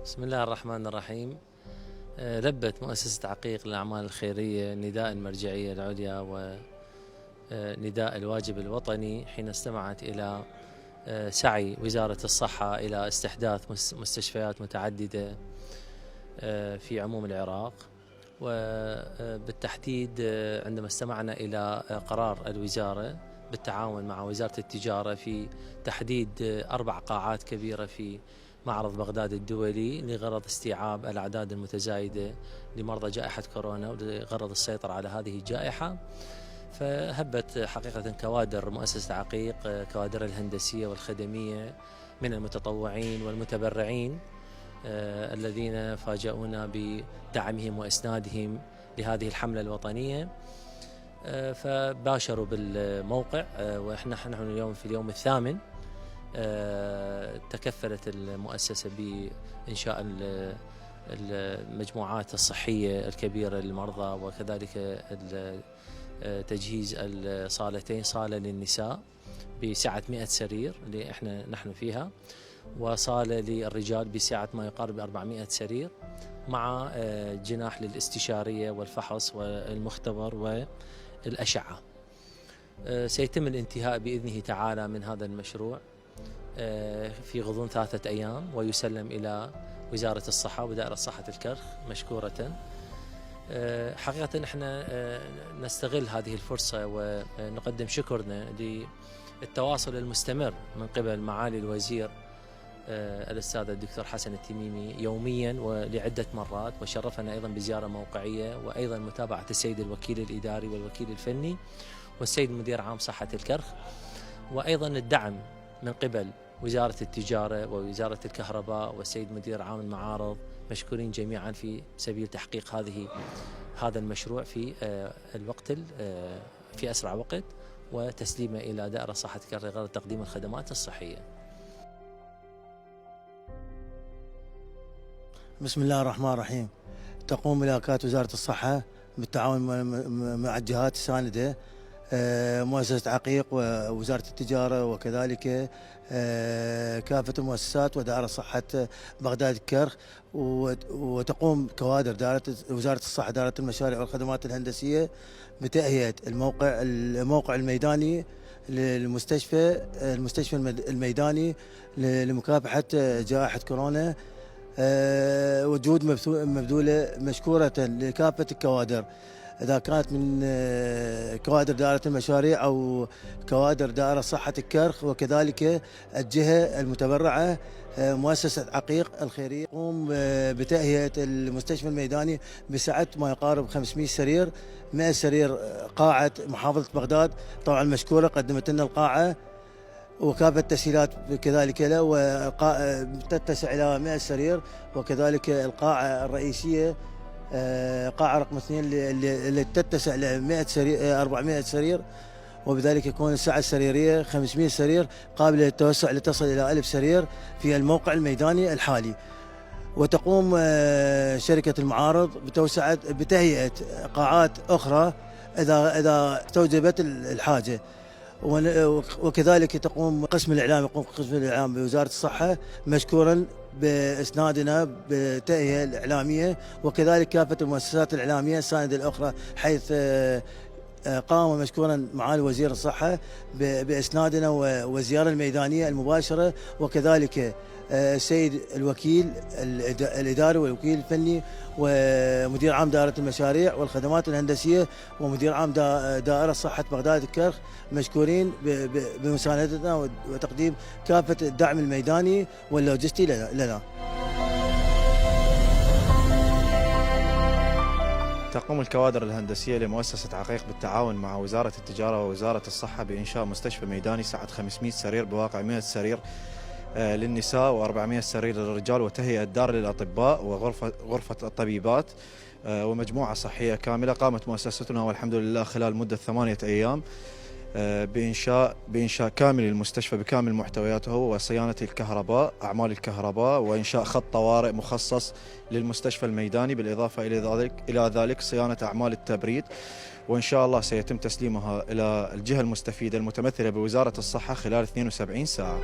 بسم الله الرحمن الرحيم. لبت مؤسسة عقيق للأعمال الخيرية نداء المرجعية العليا ونداء الواجب الوطني حين استمعت إلى سعي وزارة الصحة إلى استحداث مستشفيات متعددة في عموم العراق، وبالتحديد عندما استمعنا إلى قرار الوزارة بالتعاون مع وزارة التجارة في تحديد 4 قاعات كبيرة في معرض بغداد الدولي لغرض استيعاب الأعداد المتزايدة لمرضى جائحة كورونا ولغرض السيطرة على هذه الجائحة. فهبت حقيقة كوادر مؤسسة عقيق، كوادر الهندسية والخدمية من المتطوعين والمتبرعين الذين فاجأونا بدعمهم وإسنادهم لهذه الحملة الوطنية، فباشروا بالموقع. ونحن اليوم في اليوم الثامن. تكفلت المؤسسة بإنشاء المجموعات الصحية الكبيرة للمرضى، وكذلك تجهيز الصالتين، صالة للنساء بسعة 100 سرير اللي نحن فيها، وصالة للرجال بسعة ما يقارب 400 سرير، مع جناح للاستشارية والفحص والمختبر والأشعة. سيتم الانتهاء بإذنه تعالى من هذا المشروع في غضون 3 أيام، ويسلم إلى وزارة الصحة ودائرة صحة الكرخ مشكورة. حقيقة احنا نستغل هذه الفرصة ونقدم شكرنا للتواصل المستمر من قبل معالي الوزير الأستاذ الدكتور حسن التميمي يوميا ولعدة مرات، وشرفنا أيضا بزيارة موقعية، وأيضا متابعة السيد الوكيل الإداري والوكيل الفني والسيد مدير عام صحة الكرخ، وأيضا الدعم من قبل وزارة التجارة ووزارة الكهرباء والسيد مدير عام المعارض. مشكورين جميعا في سبيل تحقيق هذا المشروع في أسرع وقت، وتسليمه إلى دائرة صحة الكرخ لغرض تقديم الخدمات الصحية. بسم الله الرحمن الرحيم. تقوم ملاكات وزارة الصحة بالتعاون مع الجهات الساندة، مؤسسة عقيق ووزارة التجارة، وكذلك كافة المؤسسات ودائرة صحة بغداد الكرخ، وتقوم كوادر وزارة الصحة دائرة المشاريع والخدمات الهندسية بتأهية الموقع الميداني للمستشفى الميداني لمكافحة جائحة كورونا. وجود مبذولة مشكورة لكافة الكوادر، إذا كانت من كوادر دائرة المشاريع أو كوادر دائرة صحة الكرخ، وكذلك الجهة المتبرعة مؤسسة عقيق الخيرية تقوم بتأهية المستشفى الميداني بسعة ما يقارب 500 سرير، 100 سرير قاعة محافظة بغداد طبعا مشكورة قدمت لنا القاعة وكافة التسهيلات كذلك له، تتسع إلى 100 سرير، وكذلك القاعة الرئيسية قاعة رقم 2 اللي تتسع ل 100 سرير 400 سرير، وبذلك يكون السعة السريرية 500 سرير قابلة للتوسع لتصل إلى 1000 سرير في الموقع الميداني الحالي. وتقوم شركة المعارض بتهيئة قاعات أخرى إذا استوجبت الحاجة، وكذلك يقوم قسم الإعلام بوزارة الصحة مشكورا بإسنادنا بالتأهية الإعلامية، وكذلك كافة المؤسسات الإعلامية الساندة الأخرى، حيث قام مشكورا معالي وزير الصحة بإسنادنا والزيارة الميدانية المباشرة، وكذلك السيد الوكيل الإداري والوكيل الفني ومدير عام دائرة المشاريع والخدمات الهندسية ومدير عام دائرة صحة بغداد الكرخ مشكورين بمساندتنا وتقديم كافة الدعم الميداني واللوجستي لنا. تقوم الكوادر الهندسية لمؤسسة عقيق بالتعاون مع وزارة التجارة ووزارة الصحة بإنشاء مستشفى ميداني سعة 500 سرير بواقع 100 سرير للنساء و400 سرير للرجال، وتهيئة دار للأطباء وغرفة الطبيبات، ومجموعة صحية كاملة. قامت مؤسستنا والحمد لله خلال مدة 8 أيام بإنشاء كامل المستشفى بكامل محتوياته، وصيانة الكهرباء، أعمال الكهرباء، وإنشاء خط طوارئ مخصص للمستشفى الميداني، بالإضافة إلى ذلك صيانة أعمال التبريد. وإن شاء الله سيتم تسليمها إلى الجهة المستفيدة المتمثلة بوزارة الصحة خلال 72 ساعة.